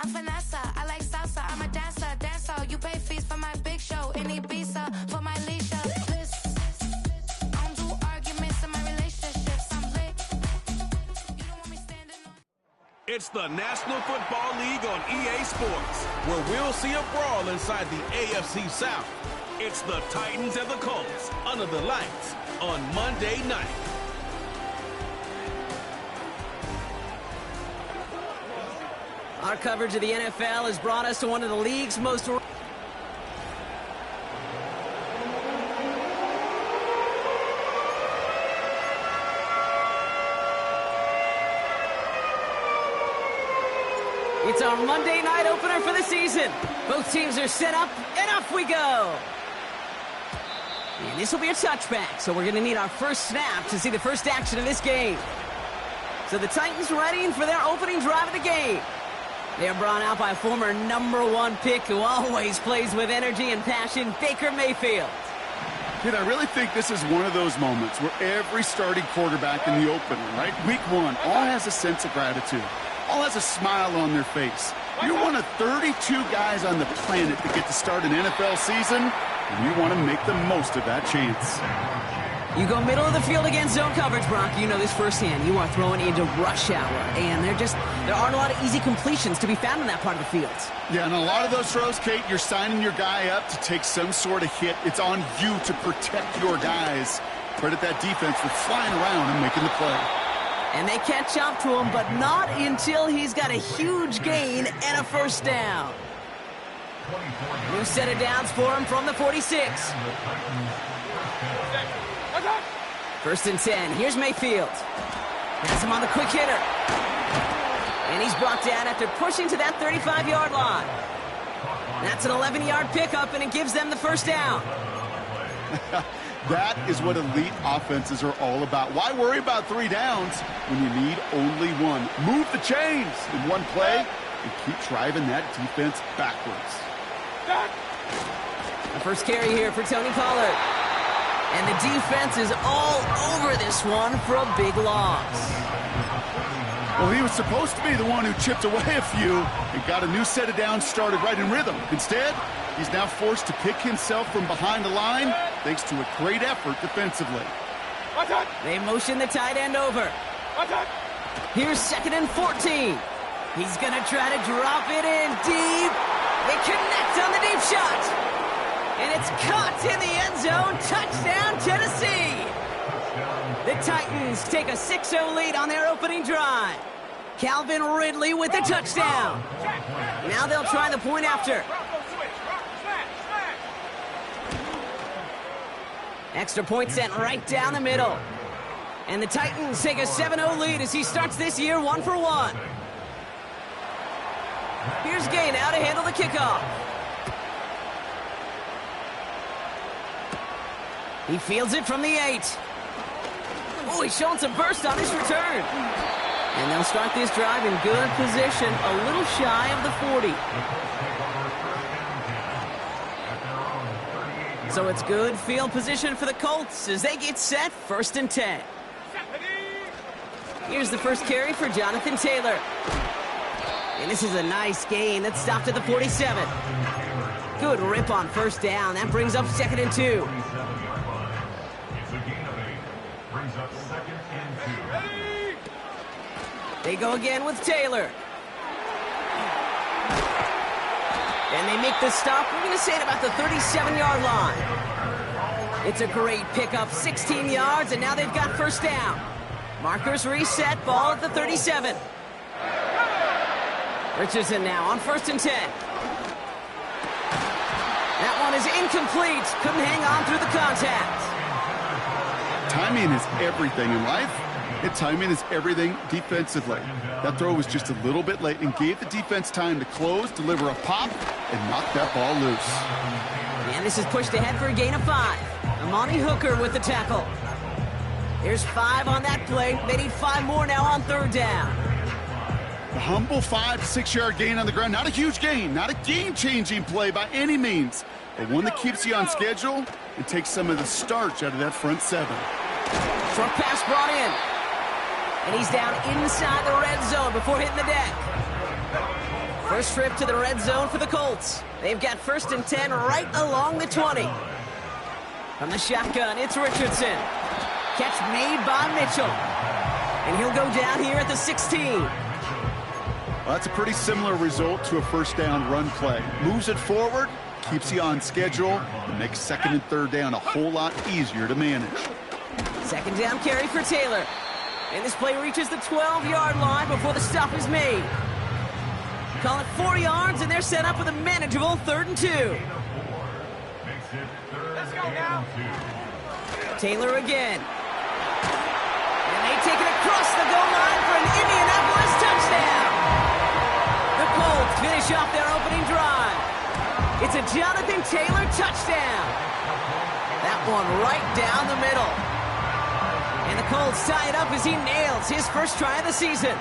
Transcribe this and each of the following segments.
I'm Vanessa, I like salsa, I'm a dancer, you pay fees for my big show, in Ibiza, for my leisure, bliss, I don't do arguments in my relationships, I'm lit, you don't want me standing on. It's the National Football League on EA Sports, where we'll see a brawl inside the AFC South. It's the Titans and the Colts, under the lights, on Monday night. Our coverage of the NFL has brought us to one of the league's most... It's our Monday night opener for the season. Both teams are set up, and off we go. And this will be a touchback, so we're going to need our first snap to see the first action of this game. So the Titans readying for their opening drive of the game. They are brought out by a former #1 pick who always plays with energy and passion, Baker Mayfield. Kid, I really think this is one of those moments where every starting quarterback in the opener, right? Week 1, all has a sense of gratitude. All has a smile on their face. You're one of 32 guys on the planet that get to start an NFL season, and you want to make the most of that chance. You go middle of the field against zone coverage, Brock. You know this firsthand. You are throwing into rush hour, and there aren't a lot of easy completions to be found in that part of the field. Yeah, and a lot of those throws, Kate, you're signing your guy up to take some sort of hit. It's on you to protect your guys. Credit that defense for flying around and making the play. And they catch up to him, but not until he's got a huge gain and a first down. New set of downs for him from the 46. First and 10. Here's Mayfield. Has him on the quick hitter. And he's brought down after pushing to that 35-yard line. That's an 11-yard pickup, and it gives them the first down. That is what elite offenses are all about. Why worry about 3 downs when you need only 1? Move the chains in one play and keep driving that defense backwards. The first carry here for Tony Pollard. And the defense is all over this one for a big loss. Well, he was supposed to be the one who chipped away a few and got a new set of downs started right in rhythm. Instead, he's now forced to pick himself from behind the line thanks to a great effort defensively. They motion the tight end over. Here's 2nd and 14. He's going to try to drop it in deep. They connect on the deep shot. And it's caught in the end zone. Touchdown, Tennessee. The Titans take a 6-0 lead on their opening drive. Calvin Ridley with the touchdown. Now they'll try the point after. Extra point sent right down the middle. And the Titans take a 7-0 lead as he starts this year 1 for 1. Here's Gay now to handle the kickoff. He fields it from the 8. Oh, he's showing some burst on his return. And they'll start this drive in good position, a little shy of the 40. So it's good field position for the Colts as they get set, 1st and 10. Here's the first carry for Jonathan Taylor. And this is a nice gain that stopped at the 47. Good rip on first down. That brings up 2nd and 2. They go again with Taylor. And they make the stop. We're going to say at about the 37-yard line. It's a great pickup, 16 yards, and now they've got first down. Markers reset, ball at the 37. Richardson now on 1st and 10. That one is incomplete. Couldn't hang on through the contact. Timing is everything in life. And timing is everything defensively. That throw was just a little bit late and gave the defense time to close, deliver a pop, and knock that ball loose. And this is pushed ahead for a gain of 5. Amani Hooker with the tackle. There's 5 on that play. They need 5 more now on 3rd down. A humble 5 to 6 yard gain on the ground. Not a huge gain, not a game-changing play by any means, but one that keeps you on schedule and takes some of the starch out of that front 7. Short pass brought in. And he's down inside the red zone before hitting the deck. First trip to the red zone for the Colts. They've got 1st and 10 right along the 20. From the shotgun, it's Richardson. Catch made by Mitchell. And he'll go down here at the 16. Well, that's a pretty similar result to a first down run play. Moves it forward, keeps you on schedule, and makes 2nd and 3rd down a whole lot easier to manage. 2nd down carry for Taylor. And this play reaches the 12-yard line before the stop is made. Call it 4 yards, and they're set up with a manageable 3rd and 2. Let's go now. Taylor again. And they take it across the goal line for an Indianapolis touchdown. The Colts finish off their opening drive. It's a Jonathan Taylor touchdown. That one right down the middle. And the Colts tie it up as he nails his first try of the season.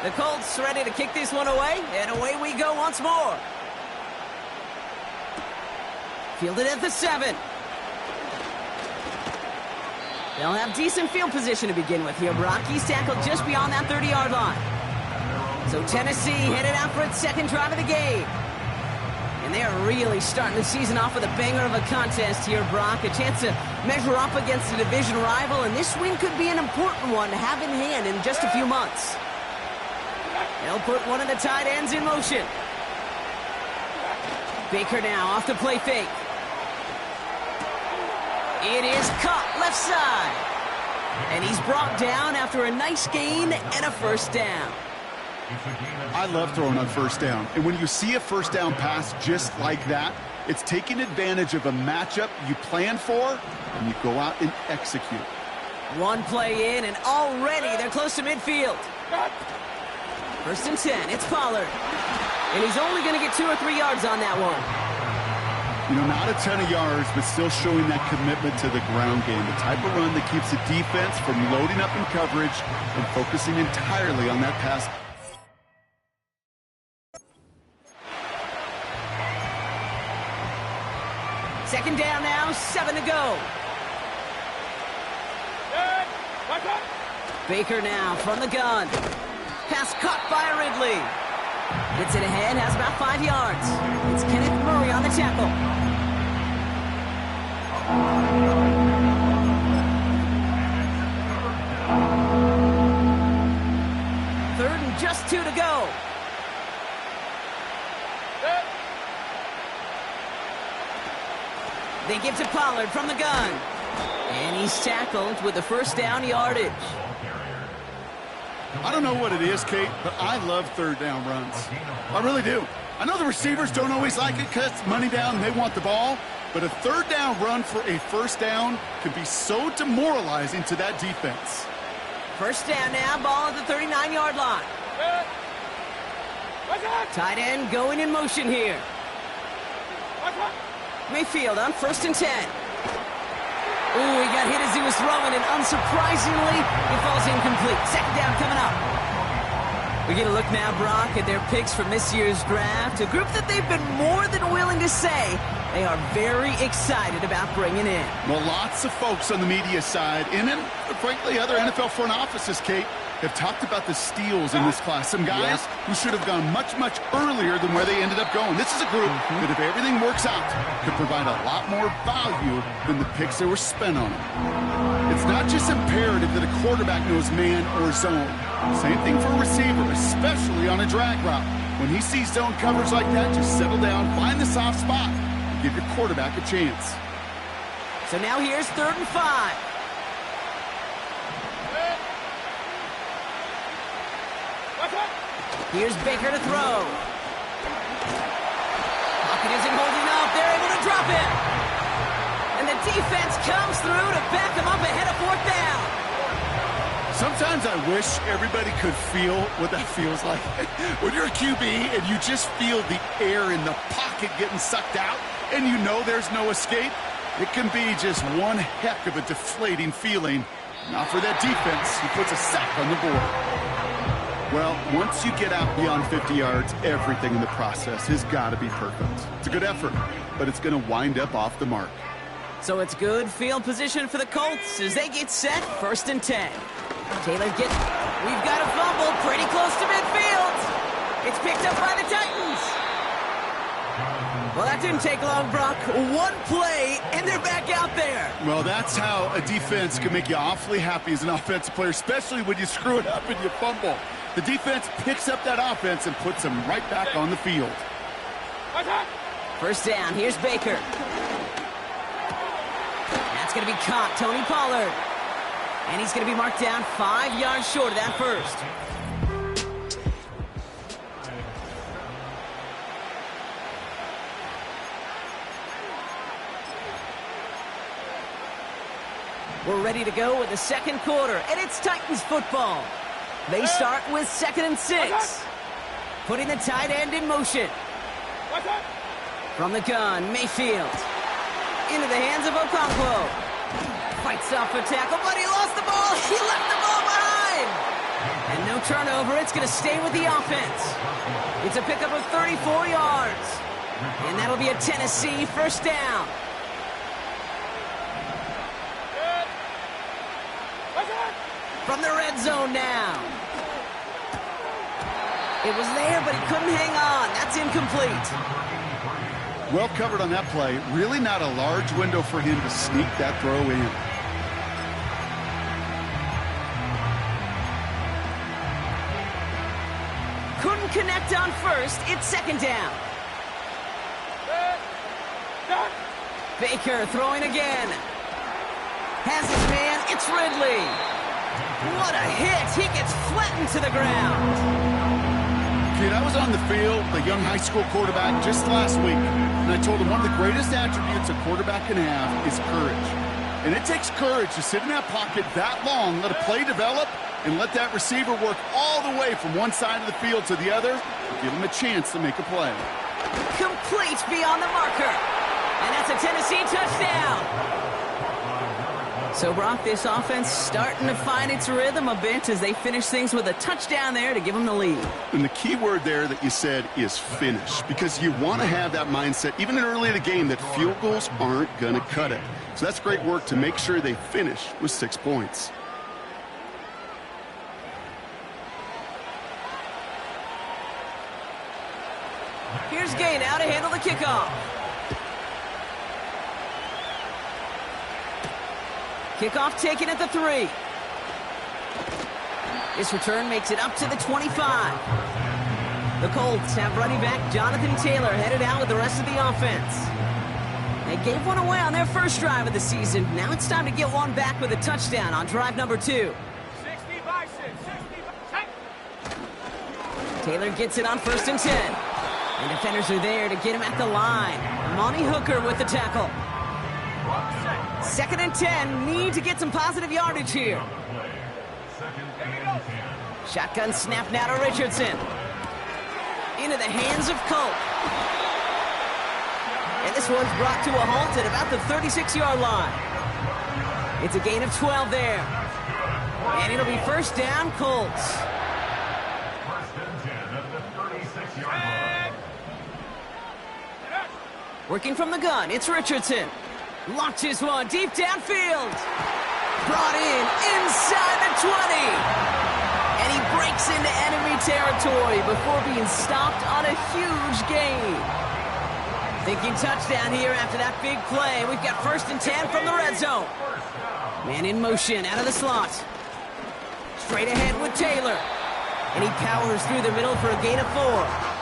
The Colts ready to kick this one away, and away we go once more. Fielded at the 7. They'll have decent field position to begin with here. Brock, he's tackled just beyond that 30-yard line. So Tennessee headed out for its 2nd drive of the game. And they are really starting the season off with a banger of a contest here, Brock. A chance to measure up against a division rival, and this win could be an important one to have in hand in just a few months. They'll put one of the tight ends in motion. Baker now off the play fake. It is caught left side. And he's brought down after a nice gain and a first down. I love throwing on first down. And when you see a first down pass just like that, it's taking advantage of a matchup you plan for, and you go out and execute. One play in, and already they're close to midfield. 1st and 10, it's Pollard. And he's only going to get 2 or 3 yards on that one. You know, not a ton of yards, but still showing that commitment to the ground game. The type of run that keeps the defense from loading up in coverage and focusing entirely on that pass. Second down now, 7 to go. Baker now from the gun. Pass caught by Ridley. Gets it ahead, has about 5 yards. It's Kenneth Murray on the tackle. Third and just 2 to go. They give to Pollard from the gun. And he's tackled with the first down yardage. I don't know what it is, Kate, but I love 3rd down runs. I really do. I know the receivers don't always like it because it's money down and they want the ball, but a 3rd down run for a first down can be so demoralizing to that defense. First down now, ball at the 39-yard line. Tight end going in motion here. Mayfield on 1st and 10. Ooh, he got hit as he was throwing, and unsurprisingly, he falls incomplete. 2nd down coming up. We get a look now, Brock, at their picks from this year's draft. A group that they've been more than willing to say they are very excited about bringing in. Well, lots of folks on the media side, and then, frankly, other NFL front offices, Kate, have talked about the steals in this class. Some guys who should have gone much, much earlier than where they ended up going. This is a group that, if everything works out, could provide a lot more value than the picks that were spent on it. It's not just imperative that a quarterback knows man or zone. Same thing for a receiver, especially on a drag route. When he sees zone coverage like that, just settle down, find the soft spot, and give your quarterback a chance. So now here's 3rd and 5. Here's Baker to throw. Pocket isn't holding up. They're able to drop it. And the defense comes through to back them up ahead of 4th down. Sometimes I wish everybody could feel what that feels like. When you're a QB and you just feel the air in the pocket getting sucked out and you know there's no escape, it can be just one heck of a deflating feeling. Not for that defense, who puts a sack on the board. Well, once you get out beyond 50 yards, everything in the process has got to be perfect. It's a good effort, but it's going to wind up off the mark. So it's good field position for the Colts as they get set, 1st and 10. Taylor gets, we've got a fumble pretty close to midfield. That didn't take long, Brock. One play, and they're back out there. Well, that's how a defense can make you awfully happy as an offensive player, especially when you screw it up and you fumble. The defense picks up that offense and puts them right back on the field. First down, here's Baker. That's going to be caught, Tony Pollard. And he's going to be marked down 5 yards short of that first. We're ready to go with the second quarter, and it's Titans football. They start with 2nd and 6. Putting the tight end in motion. From the gun, Mayfield. Into the hands of Okonkwo. Fights off a tackle, but he lost the ball. He left the ball behind. And no turnover. It's going to stay with the offense. It's a pickup of 34 yards. And that'll be a Tennessee first down. From the red zone now. It was there, but he couldn't hang on. That's incomplete. Well covered on that play. Really not a large window for him to sneak that throw in. Couldn't connect on first. It's second down. Baker throwing again. Has his man. It's Ridley. What a hit. He gets flattened to the ground. Kid, I was on the field, the young high school quarterback, just last week, and I told him one of the greatest attributes a quarterback can have is courage. And it takes courage to sit in that pocket that long, let a play develop, and let that receiver work all the way from one side of the field to the other, and give him a chance to make a play. Complete beyond the marker. And that's a Tennessee touchdown. So, Brock, this offense starting to find its rhythm a bit as they finish things with a touchdown there to give them the lead. And the key word there that you said is finish, because you want to have that mindset, even early in the game, that field goals aren't going to cut it. So that's great work to make sure they finish with 6 points. Here's Gay now to handle the kickoff. Kickoff taken at the 3. This return makes it up to the 25. The Colts have running back Jonathan Taylor headed out with the rest of the offense. They gave one away on their first drive of the season. Now it's time to get one back with a touchdown on drive number 2. Taylor gets it on 1st and 10. And defenders are there to get him at the line. Monty Hooker with the tackle. 2nd and 10, need to get some positive yardage here. Shotgun snap now to Richardson. Into the hands of Colt. And this one's brought to a halt at about the 36-yard line. It's a gain of 12 there. And it'll be first down, Colts. Working from the gun, it's Richardson. Launches one deep downfield. Brought in inside the 20. And he breaks into enemy territory before being stopped on a huge gain. Thinking touchdown here after that big play. We've got 1st and 10 from the red zone. Man in motion out of the slot. Straight ahead with Taylor. And he powers through the middle for a gain of 4.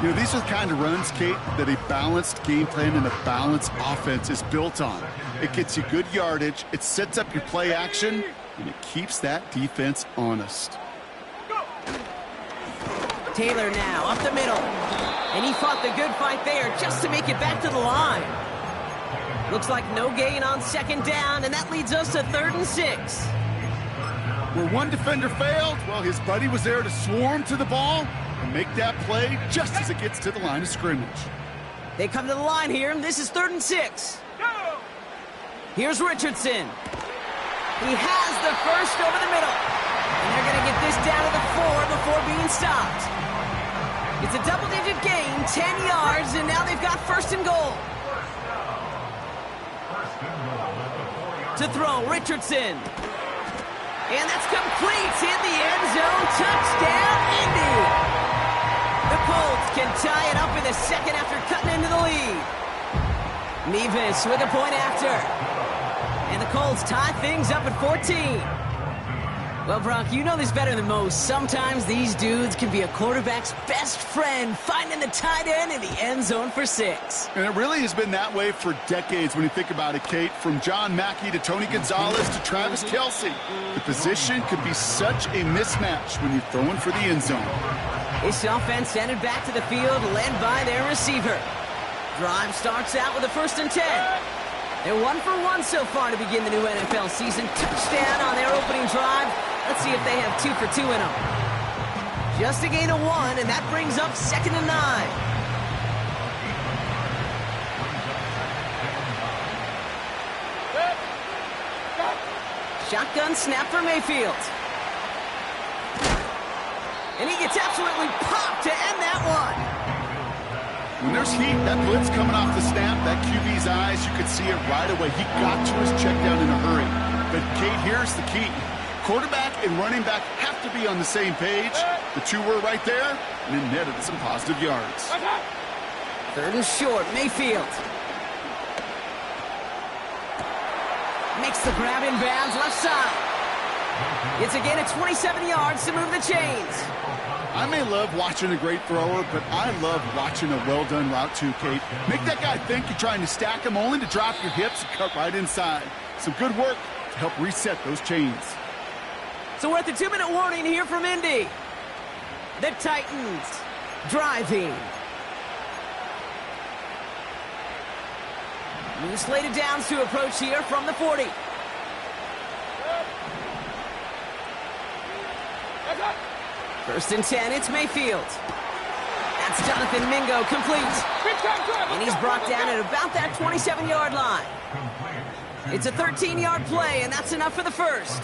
You know, these are the kind of runs, Kate, that a balanced game plan and a balanced offense is built on. It gets you good yardage, it sets up your play action, and it keeps that defense honest. Taylor now up the middle. And he fought the good fight there just to make it back to the line. Looks like no gain on 2nd down, and that leads us to 3rd and 6. Where one defender failed, well, his buddy was there to swarm to the ball and make that play just as it gets to the line of scrimmage. They come to the line here, and this is 3rd and 6. Here's Richardson. He has the first over the middle. And they're going to get this down to the 4 before being stopped. It's a double-digit gain, 10 yards, and now they've got 1st and goal. To throw, Richardson. And that's complete in the end zone. Touchdown, Indy. The Colts can tie it up in the the second after cutting into the lead. Nevis with a point after. And the Colts tie things up at 14. Well, Brock, you know this better than most. Sometimes these dudes can be a quarterback's best friend, finding the tight end in the end zone for 6. And it really has been that way for decades when you think about it, Kate. From John Mackey to Tony Gonzalez to Travis Kelce. The position could be such a mismatch when you're throwing for the end zone. This offense ended back to the field, led by their receiver. Drive starts out with a 1st and 10. They're 1 for 1 so far to begin the new NFL season. Touchdown on their opening drive. Let's see if they have 2 for 2 in them. Just a gain of 1, and that brings up 2nd and 9. Shotgun snap for Mayfield. And he gets absolutely popped to end that one. When there's heat, that blitz coming off the snap, that QB's eyes, you could see it right away. He got to his check down in a hurry. But, Kate, here's the key. Quarterback and running back have to be on the same page. The two were right there, and it netted some positive yards. 3rd and short, Mayfield. Makes the grab in bounds, left side. It's again at 27 yards to move the chains. I may love watching a great thrower, but I love watching a well-done route too, Kate. Make that guy think you're trying to stack him only to drop your hips and cut right inside. Some good work to help reset those chains. So we're at the 2-minute warning here from Indy. The Titans driving. New slated downs to approach here from the 40. First and 10, it's Mayfield. That's Jonathan Mingo, complete. And he's brought down at about that 27-yard line. It's a 13-yard play, and that's enough for the first.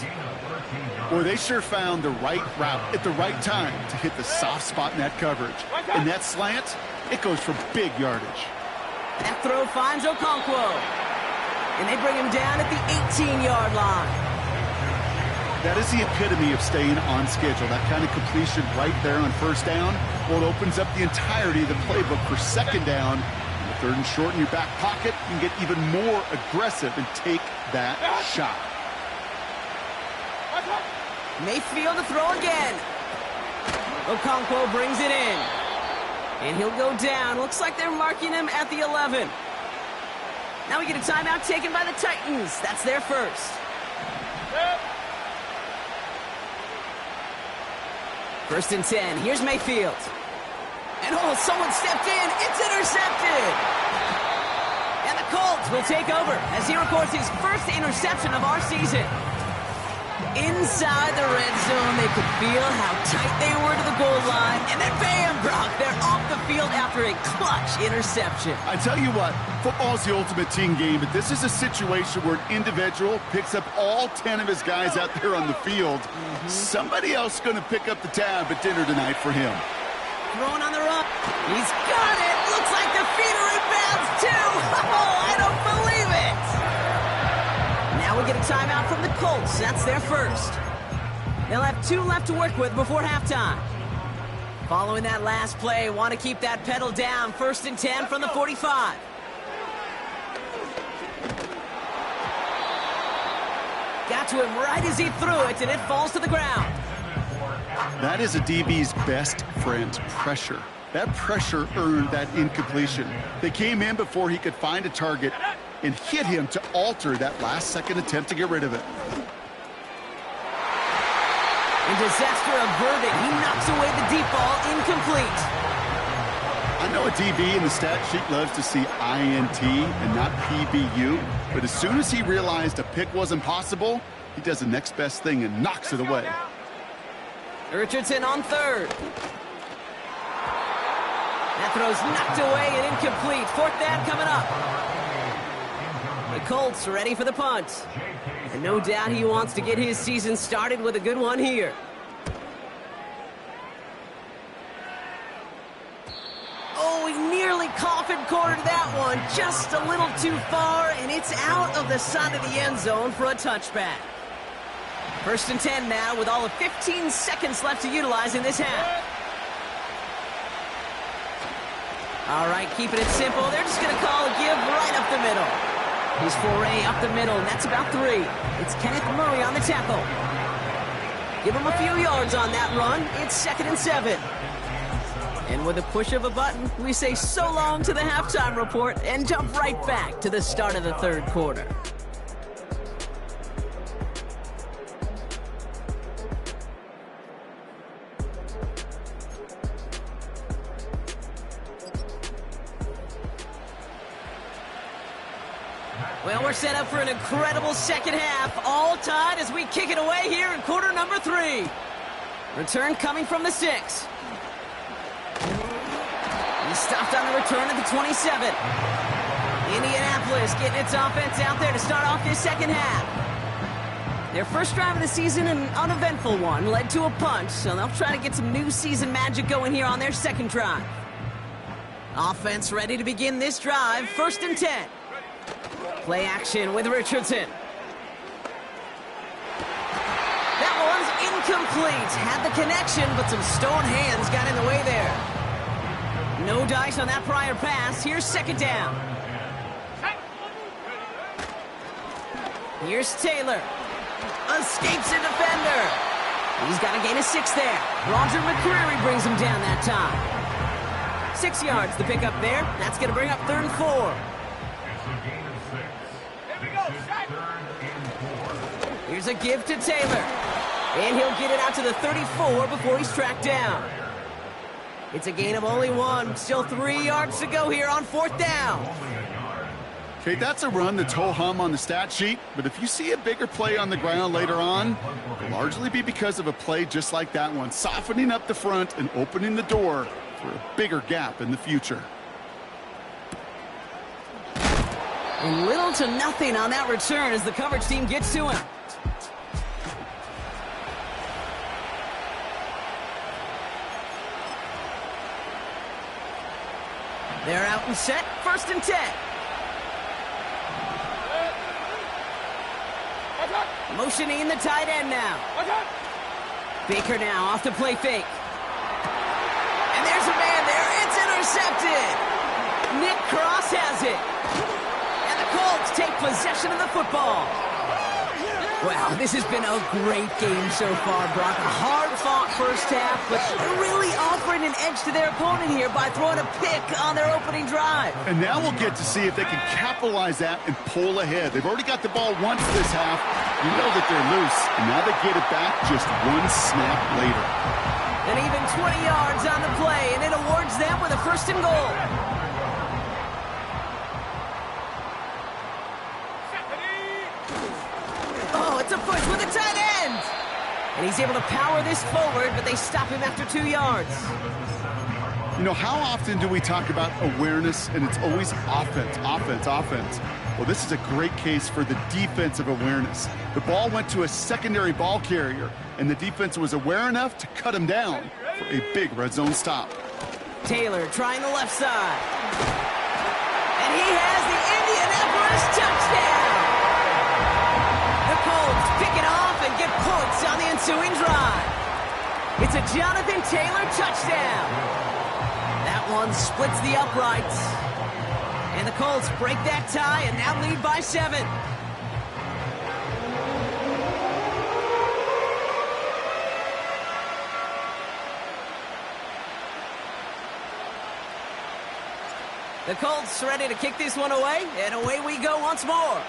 Boy, they sure found the right route at the right time to hit the soft spot in that coverage. And that slant, it goes for big yardage. That throw finds Okonkwo. And they bring him down at the 18-yard line. That is the epitome of staying on schedule. That kind of completion right there on 1st down. Well, it opens up the entirety of the playbook for 2nd down. And the 3rd and short in your back pocket, you can get even more aggressive and take that shot. Mayfield to throw again. Okonkwo brings it in. And he'll go down. Looks like they're marking him at the 11. Now we get a timeout taken by the Titans. That's their first. First and 10. Here's Mayfield. And oh, someone stepped in. It's intercepted. And the Colts will take over as he records his first interception of our season. Inside the red zone, they could feel how tight they were to the goal line. And then bam, Brock, they're off the field after a clutch interception. I tell you what, football's the ultimate team game, but this is a situation where an individual picks up all 10 of his guys out there on the field. Somebody else is going to pick up the tab at dinner tonight for him. Throwing on the run. He's got it. Looks like the feet are in bounds, too. Oh, I don't believe it. Now we get a timeout from the Colts. That's their first. They'll have 2 left to work with before halftime. Following that last play, want to keep that pedal down. 1st and 10 from the 45. Got to him right as he threw it, and it falls to the ground. That is a DB's best friend, pressure. That pressure earned that incompletion. They came in before he could find a target and hit him to alter that last-second attempt to get rid of it. And disaster averted. He knocks away the deep ball, incomplete. I know a DB in the stat sheet loves to see INT and not PBU, but as soon as he realized a pick wasn't possible, he does the next best thing and knocks it away. Richardson on 3rd. That throw's knocked away and incomplete. 4th down coming up. The Colts ready for the punt. And no doubt he wants to get his season started with a good one here. Oh, he nearly coffin cornered that one. Just a little too far, and it's out of the side of the end zone for a touchback. 1st and 10 now with all of 15 seconds left to utilize in this half. All right, keeping it simple. They're just going to call a give right up the middle. His foray up the middle, and that's about 3. It's Kenneth Murray on the tackle. Give him a few yards on that run. It's 2nd and 7. And with a push of a button, we say so long to the halftime report and jump right back to the start of the 3rd quarter. Well, we're set up for an incredible second half, all tied as we kick it away here in quarter number 3. Return coming from the 6. He stopped on the return at the 27. Indianapolis getting its offense out there to start off this second half. Their first drive of the season, an uneventful one, led to a punt, so they'll try to get some new season magic going here on their second drive. Offense ready to begin this drive, 1st and 10. Play action with Richardson. That one's incomplete. Had the connection, but some stone hands got in the way there. No dice on that prior pass. Here's 2nd down. Here's Taylor. Escapes a defender. He's got a gain of 6 there. Roger McCreary brings him down that time. 6 yards to pick up there. That's going to bring up 3rd and 4. Here's a give to Taylor. And he'll get it out to the 34 before he's tracked down. It's a gain of only 1. Still 3 yards to go here on 4th down. Okay, that's a run that's ho-hum on the stat sheet, but if you see a bigger play on the ground later on, it'll largely be because of a play just like that one, softening up the front and opening the door for a bigger gap in the future. And little to nothing on that return as the coverage team gets to him. They're out and set, 1st and 10. Motioning the tight end now. Baker now off the play fake. And there's a man there. It's intercepted. Nick Cross has it. And the Colts take possession of the football. Wow, this has been a great game so far, Brock. A hard-fought first half, but they're really offering an edge to their opponent here by throwing a pick on their opening drive. And now we'll get to see if they can capitalize that and pull ahead. They've already got the ball once this half. You know that they're loose, and now they get it back just 1 snap later. And even 20 yards on the play, and it awards them with a 1st and goal. Oh, it's a push with a tight end. And he's able to power this forward, but they stop him after 2 yards. You know, how often do we talk about awareness, and it's always offense, offense, offense? Well, this is a great case for the defensive awareness. The ball went to a secondary ball carrier, and the defense was aware enough to cut him down for a big red zone stop. Taylor trying the left side. And he has the Indianapolis touchdown. The Colts pick it off and get points on the ensuing drive. It's a Jonathan Taylor touchdown. That one splits the uprights. And the Colts break that tie and now lead by 7. The Colts ready to kick this one away, and away we go once more.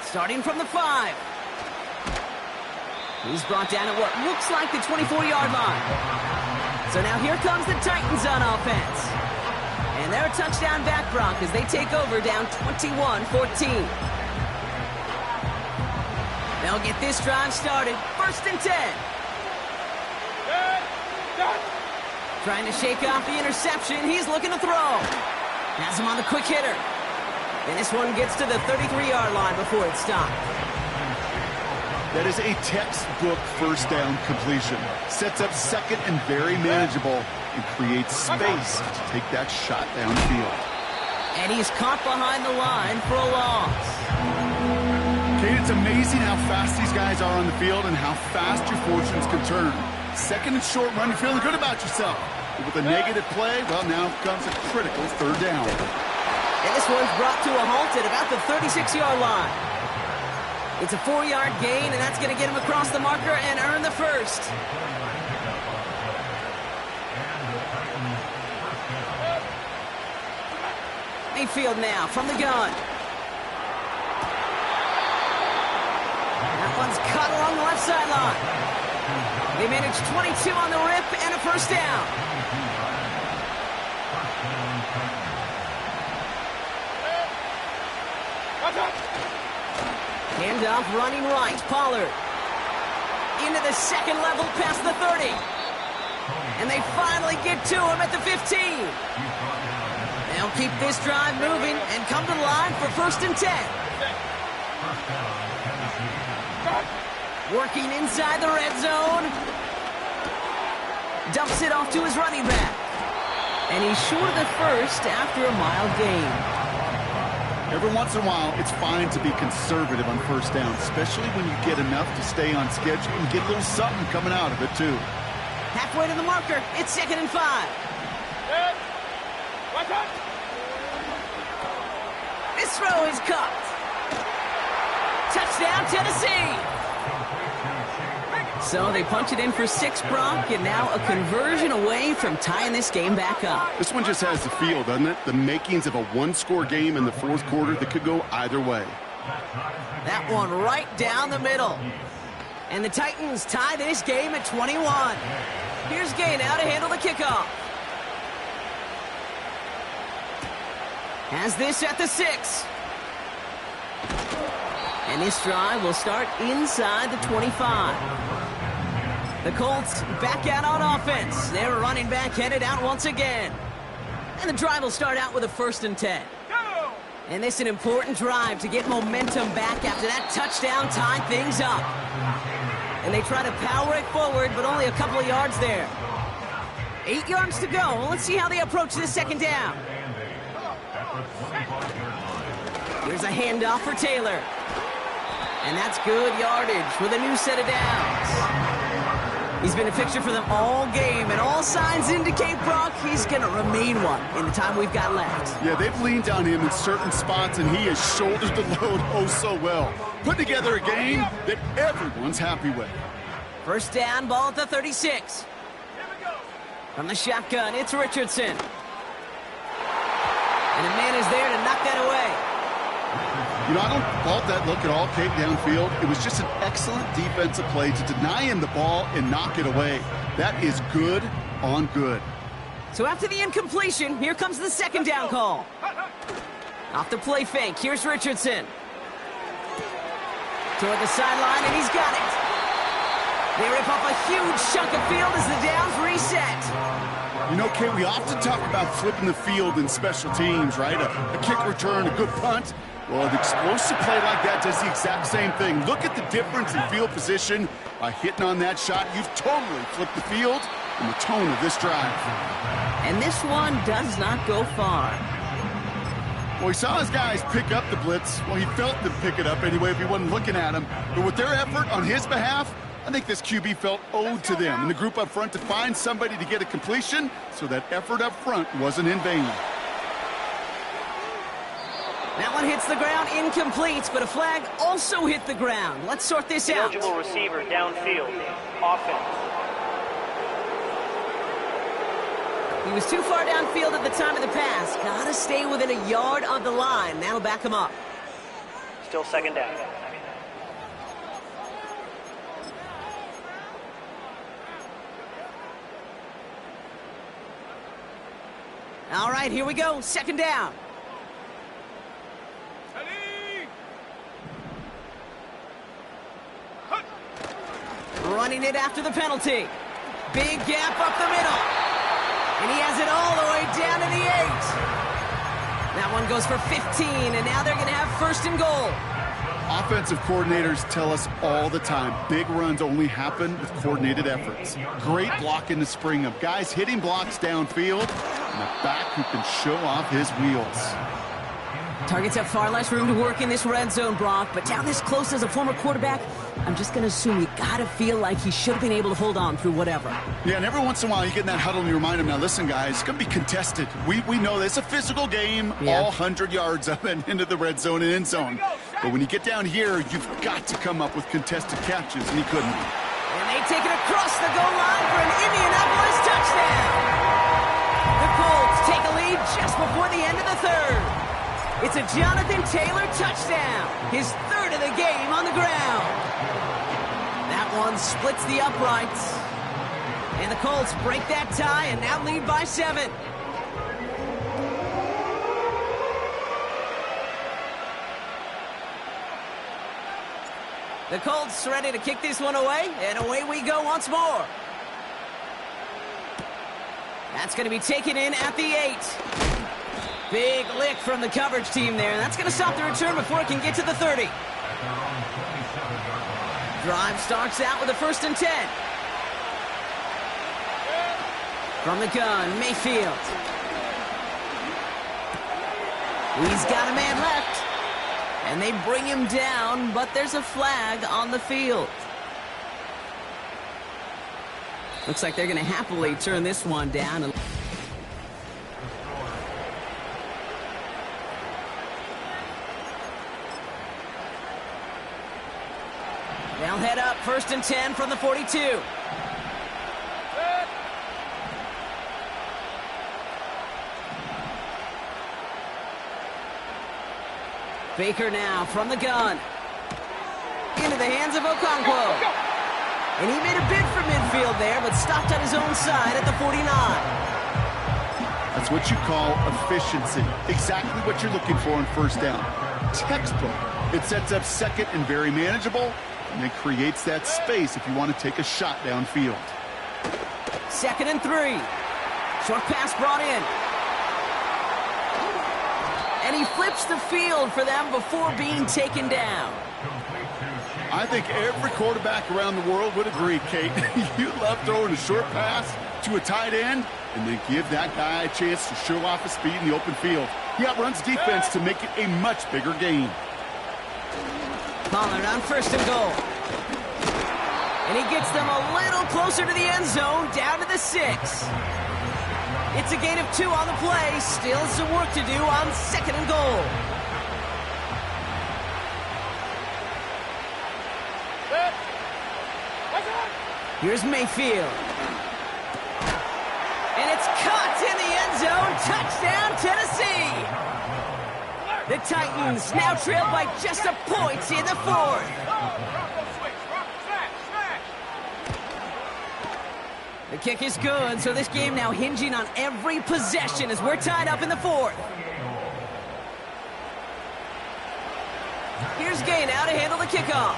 Starting from the 5. He's brought down at what looks like the 24-yard line. So now here comes the Titans on offense. And they're a touchdown back, Brock, as they take over down 21-14. They'll get this drive started. 1st and 10. Trying to shake off the interception. He's looking to throw. Has him on the quick hitter. And this one gets to the 33-yard line before it's stopped. That is a textbook first down completion. Sets up second and very manageable and creates space to take that shot downfield. And he's caught behind the line for a loss. Kate, it's amazing how fast these guys are on the field and how fast your fortunes can turn. Second and short run, you're feeling good about yourself. With a negative play, well, now comes a critical third down. And this one's brought to a halt at about the 36-yard line. It's a 4-yard gain, and that's going to get him across the marker and earn the first. Mayfield now from the gun. That one's cut along the left sideline. They managed 22 on the rip and a first down. Handoff running right. Pollard. Into the second level past the 30. And they finally get to him at the 15. They'll keep this drive moving and come to the line for 1st and 10. Working inside the red zone. Dumps it off to his running back. And he's short of the first after a mild gain. Every once in a while, it's fine to be conservative on first down, especially when you get enough to stay on schedule and get a little something coming out of it, too. Halfway to the marker, it's 2nd and 5. This throw is caught. Touchdown, Tennessee. So they punch it in for 6, Brock, and now a conversion away from tying this game back up. This one just has the feel, doesn't it? The makings of a one-score game in the 4th quarter that could go either way. That one right down the middle. And the Titans tie this game at 21. Here's Gay now to handle the kickoff. Has this at the 6. And this drive will start inside the 25. The Colts back out on offense. Their running back headed out once again. And the drive will start out with a 1st and 10. And this is an important drive to get momentum back after that touchdown tied things up. And they try to power it forward, but only a couple of yards there. 8 yards to go. Let's see how they approach this 2nd down. Here's a handoff for Taylor. And that's good yardage with a new set of downs. He's been a fixture for them all game, and all signs indicate, Brock, he's going to remain one in the time we've got left. Yeah, they've leaned on him in certain spots, and he has shouldered the load oh so well. Put together a game that everyone's happy with. 1st down, ball at the 36. From the shotgun, it's Richardson. And a man is there to knock that away. You know, I don't fault that look at all, Kate, downfield. It was just an excellent defensive play to deny him the ball and knock it away. That is good on good. So after the incompletion, here comes the 2nd down call. Off the play fake, here's Richardson. Toward the sideline, and he's got it. They rip off a huge chunk of field as the downs reset. You know, Kate, we often talk about flipping the field in special teams, right? A kick return, a good punt. Well, an explosive play like that does the exact same thing. Look at the difference in field position. By hitting on that shot, you've totally flipped the field and the tone of this drive. And this one does not go far. Well, he saw his guys pick up the blitz. Well, he felt them pick it up anyway if he wasn't looking at him. But with their effort on his behalf, I think this QB felt owed to them and the group up front to find somebody to get a completion, so that effort up front wasn't in vain. That one hits the ground, incomplete, but a flag also hit the ground. Let's sort this out. Eligible receiver downfield. Offense. He was too far downfield at the time of the pass. Gotta stay within a yard of the line. That'll back him up. Still 2nd down. All right, here we go. 2nd down. Running it after the penalty. Big gap up the middle. And he has it all the way down to the 8. That one goes for 15, and now they're going to have 1st and goal. Offensive coordinators tell us all the time, big runs only happen with coordinated efforts. Great block in the spring of guys hitting blocks downfield, and a back who can show off his wheels. Targets have far less room to work in this red zone, Brock, but down this close as a former quarterback, I'm just going to assume you got to feel like he should have been able to hold on through whatever. Yeah, and every once in a while you get in that huddle and you remind him, now listen, guys, it's going to be contested. We know this. It's a physical game, all 100 yards up and into the red zone and end zone. But when you get down here, you've got to come up with contested catches, and he couldn't. And they take it across the goal line for an Indianapolis touchdown. The Colts take a lead just before the end of the third. It's a Jonathan Taylor touchdown, his third of the game on the ground. That one splits the uprights. And the Colts break that tie and now lead by 7. The Colts ready to kick this one away, and away we go once more. That's going to be taken in at the 8. Big lick from the coverage team there. That's going to stop the return before it can get to the 30. Drive starts out with a 1st and 10. From the gun, Mayfield. He's got a man left. And they bring him down, but there's a flag on the field. Looks like they're going to happily turn this one down. They'll head up 1st and 10 from the 42. Baker now from the gun. Into the hands of Okonkwo. And he made a bid for midfield there, but stopped on his own side at the 49. That's what you call efficiency. Exactly what you're looking for on 1st down. Textbook. It sets up 2nd and very manageable, and it creates that space if you want to take a shot downfield. 2nd and 3. Short pass brought in. And he flips the field for them before being taken down. I think every quarterback around the world would agree, Kate. You love throwing a short pass to a tight end and then give that guy a chance to show off his speed in the open field. He outruns defense to make it a much bigger gain. Pollard on 1st and goal. And he gets them a little closer to the end zone, down to the 6. It's a gain of 2 on the play. Still some work to do on 2nd and goal. Here's Mayfield. And it's caught in the end zone. Touchdown, Tennessee. The Titans now trail by just a point in the 4th. The kick is good, so this game now hinging on every possession as we're tied up in the 4th. Here's Gay now to handle the kickoff.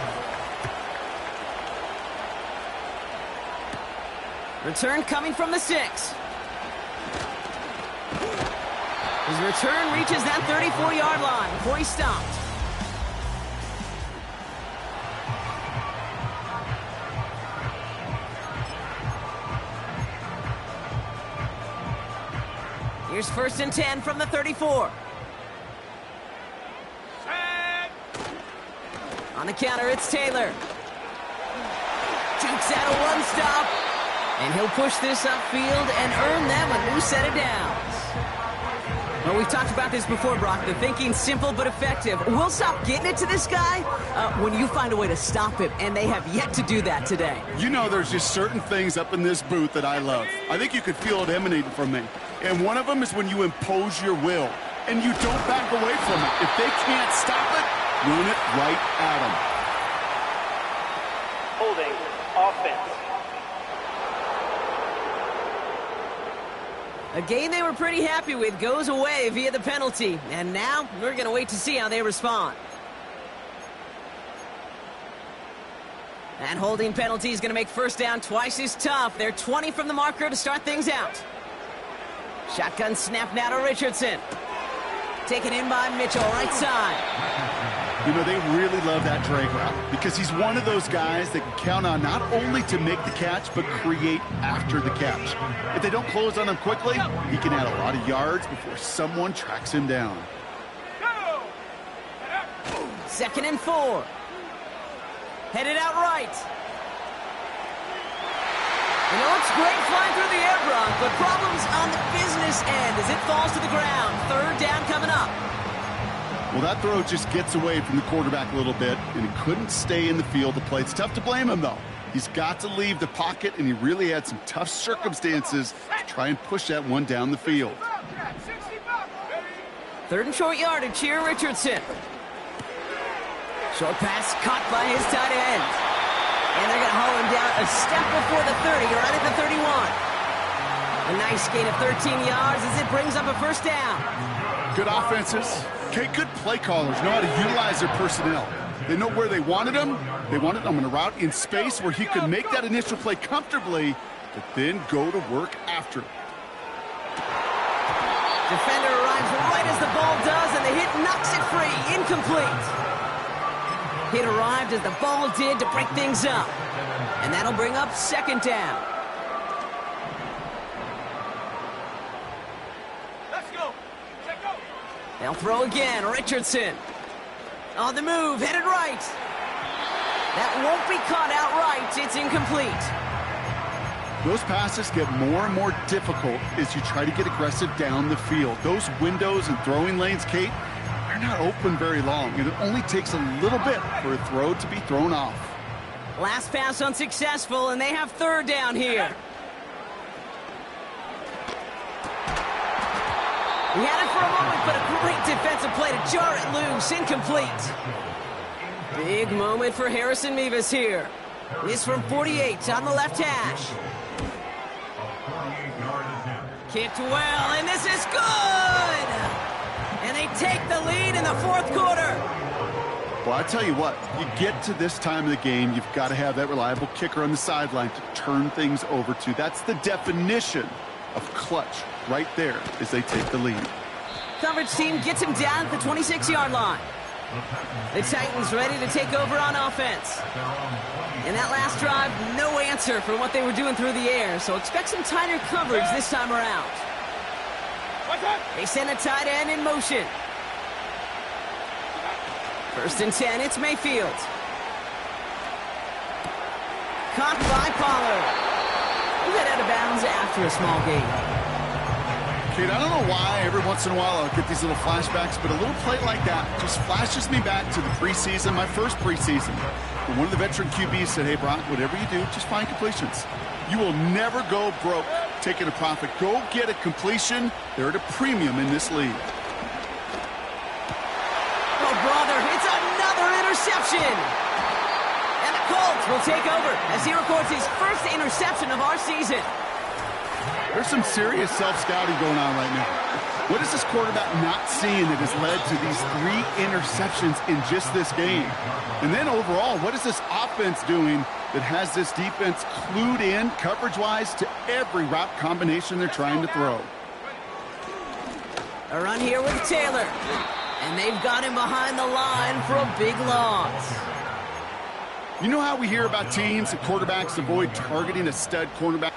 Return coming from the 6. His return reaches that 34-yard line before he's stopped. Here's 1st and 10 from the 34. On the counter, it's Taylor. Jukes out a one-stop. And he'll push this upfield and earn them a new set of downs. Well, we've talked about this before, Brock. The thinking's simple but effective. We'll stop getting it to this guy when you find a way to stop him, and they have yet to do that today. You know, there's just certain things up in this booth that I love. I think you could feel it emanating from me. And one of them is when you impose your will, and you don't back away from it. If they can't stop it, run it right at them. Holding offense. A game they were pretty happy with goes away via the penalty. And now we're going to wait to see how they respond. That holding penalty is going to make 1st down twice as tough. They're 20 from the marker to start things out. Shotgun snap now to Richardson. Taken in by Mitchell, right side. You know, they really love that drag route because he's one of those guys that can count on not only to make the catch, but create after the catch. If they don't close on him quickly, he can add a lot of yards before someone tracks him down. 2nd and 4. Headed out right. And it looks great flying through the air, Brock, but problems on the business end as it falls to the ground. Third down coming up. Well, that throw just gets away from the quarterback a little bit, and he couldn't stay in the field to play. It's tough to blame him, though. He's got to leave the pocket, and he really had some tough circumstances to try and push that one down the field. Third and short yardage here, Richardson. Short pass caught by his tight end. And they're going to haul him down a step before the 30, right at the 31. A nice gain of 13 yards as it brings up a first down. Good offenses. Okay, good play callers know how to utilize their personnel. They know where they wanted him. They wanted him in a route in space where he could make that initial play comfortably, but then go to work after it. Defender arrives right as the ball does, and the hit knocks it free. Incomplete. Hit arrived as the ball did to break things up. And that'll bring up second down. Let's go. Check go. They'll throw again. Richardson. On the move, headed right. That won't be caught outright. It's incomplete. Those passes get more and more difficult as you try to get aggressive down the field. Those windows and throwing lanes, Kate, they're not open very long, and it only takes a little bit for a throw to be thrown off. Last pass unsuccessful, and they have third down here. He had it for a moment, but a great defensive play to jar it loose. Incomplete. Big moment for Harrison Mevis here. This from 48 on the left hash. Kicked well, and this is good! And they take the lead in the fourth quarter. Well, I tell you what, you get to this time of the game, you've got to have that reliable kicker on the sideline to turn things over to. That's the definition of clutch right there as they take the lead. Coverage team gets him down at the 26-yard line. The Titans ready to take over on offense. In that last drive, no answer for what they were doing through the air, so expect some tighter coverage this time around. They send a tight end in motion. First and 10, it's Mayfield. Caught by Pollard. We'll head out of bounds after a small gain. Kate, I don't know why every once in a while I'll get these little flashbacks, but a little play like that just flashes me back to the preseason, my first preseason. And one of the veteran QBs said, hey, Brock, whatever you do, just find completions. You will never go broke taking a profit. Go get a completion. They're at a premium in this league. Oh, brother, it's another interception. And the Colts will take over as he records his first interception of our season. There's some serious self-scouting going on right now. What is this quarterback not seeing that has led to these 3 interceptions in just this game? And then overall, what is this offense doing that has this defense clued in coverage-wise to every route combination they're trying to throw? A run here with Taylor. And they've got him behind the line for a big loss. You know how we hear about teams and quarterbacks avoid targeting a stud cornerback?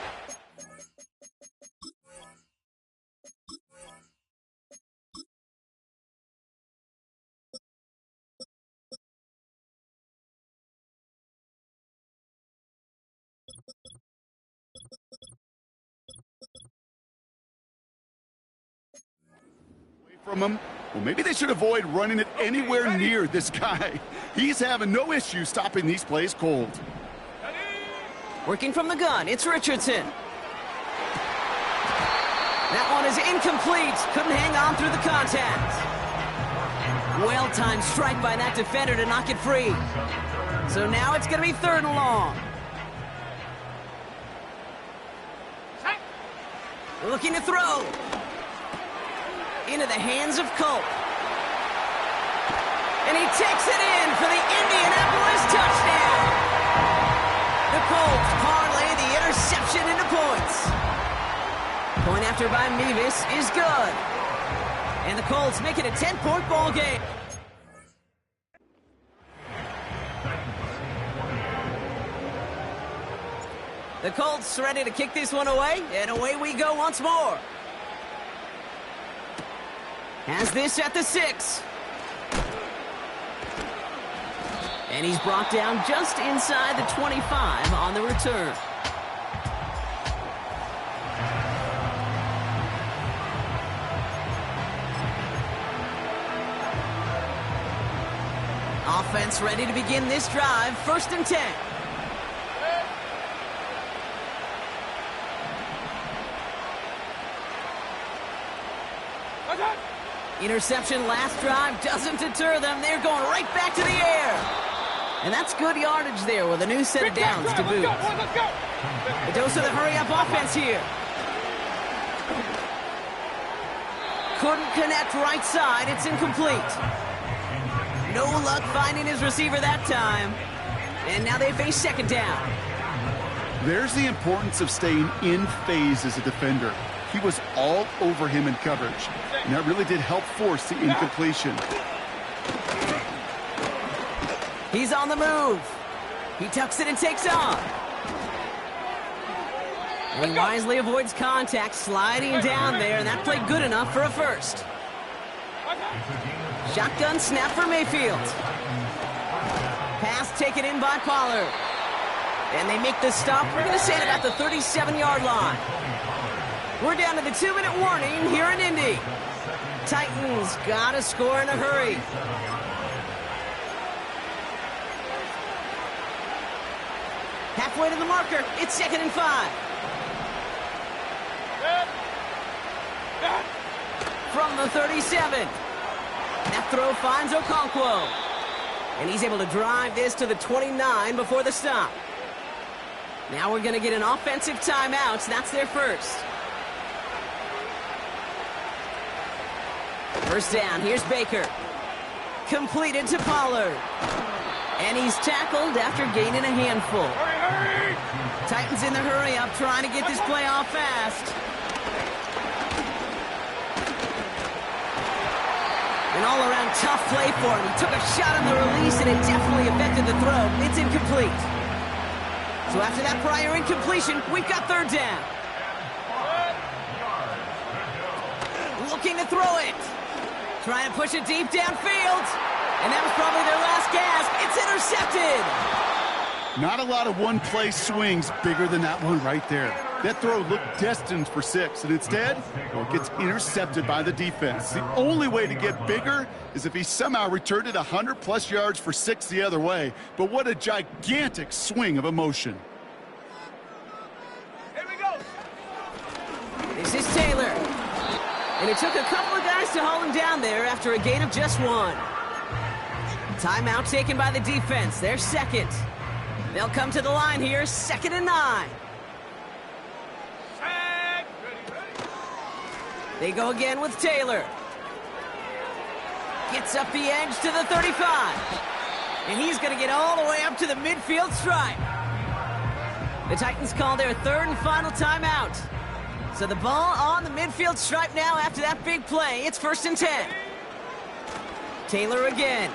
From him. Well, maybe they should avoid running it anywhere near this guy. He's having no issue stopping these plays cold. Working from the gun, it's Richardson. That one is incomplete. Couldn't hang on through the contact. Well-timed strike by that defender to knock it free. So now it's going to be third and long. Looking to throw. Into the hands of Colt. And he takes it in for the Indianapolis touchdown. The Colts parlay the interception into points. Point after by Mevis is good. And the Colts make it a 10-point ball game. The Colts ready to kick this one away, and away we go once more. Has this at the 6. And he's brought down just inside the 25 on the return. Offense ready to begin this drive. 1st and 10. Interception last drive doesn't deter them. They're going right back to the air. And that's good yardage there with a new set of downs to boot. A dose of the hurry-up offense here. Couldn't connect right side. It's incomplete. No luck finding his receiver that time. And now they face 2nd down. There's the importance of staying in phase as a defender. He was all over him in coverage, and that really did help force the incompletion. He's on the move. He tucks it and takes off. And he wisely avoids contact, sliding down there, and that played good enough for a first. Shotgun snap for Mayfield. Pass taken in by Pollard. And they make the stop. We're going to say at about the 37-yard line. We're down to the 2-minute warning here in Indy. Titans got to score in a hurry. Halfway to the marker. It's 2nd and 5. From the 37. That throw finds Okonkwo. And he's able to drive this to the 29 before the stop. Now we're going to get an offensive timeout. That's their first. 1st down. Here's Baker. Completed to Pollard. And he's tackled after gaining a handful. Hurry. Titans in the hurry-up trying to get this play off fast. An all-around tough play for him. He took a shot on the release, and it definitely affected the throw. It's incomplete. So after that prior incompletion, we've got 3rd down. Looking to throw it. Trying to push it deep downfield. And that was probably their last gasp. It's intercepted. Not a lot of one-play swings bigger than that one right there. That throw looked destined for 6, and instead, it gets intercepted by the defense. The only way to get bigger is if he somehow returned it 100-plus yards for 6 the other way. But what a gigantic swing of emotion. Here we go. This is Taylor. And it took a couple of guys to haul him down there after a gain of just 1. Timeout taken by the defense. They're 2nd. They'll come to the line here, 2nd and 9. They go again with Taylor. Gets up the edge to the 35. And he's going to get all the way up to the midfield stripe. The Titans call their 3rd and final timeout. So the ball on the midfield stripe now after that big play. It's 1st and 10. Taylor again.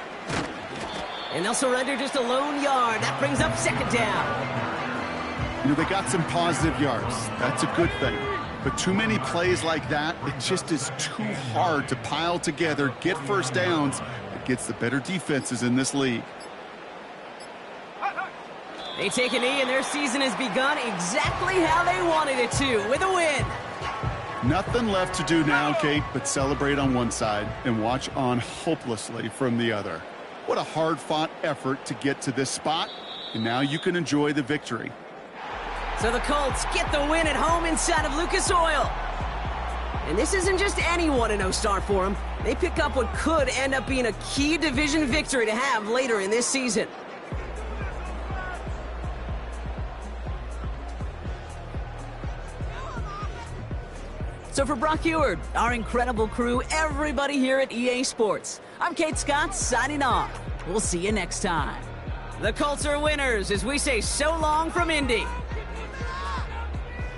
And they'll surrender just a lone yard. That brings up 2nd down. You know, they got some positive yards. That's a good thing. But too many plays like that, it just is too hard to pile together, get 1st downs. It gets the better defenses in this league. They take a knee, and their season has begun exactly how they wanted it to, with a win. Nothing left to do now, Kate, but celebrate on one side and watch on hopelessly from the other. What a hard-fought effort to get to this spot, and now you can enjoy the victory. So the Colts get the win at home inside of Lucas Oil. And this isn't just any 1-0 start for them. They pick up what could end up being a key division victory to have later in this season. So for Brock Eward, our incredible crew, everybody here at EA Sports, I'm Kate Scott signing off. We'll see you next time. The Colts are winners as we say so long from Indy.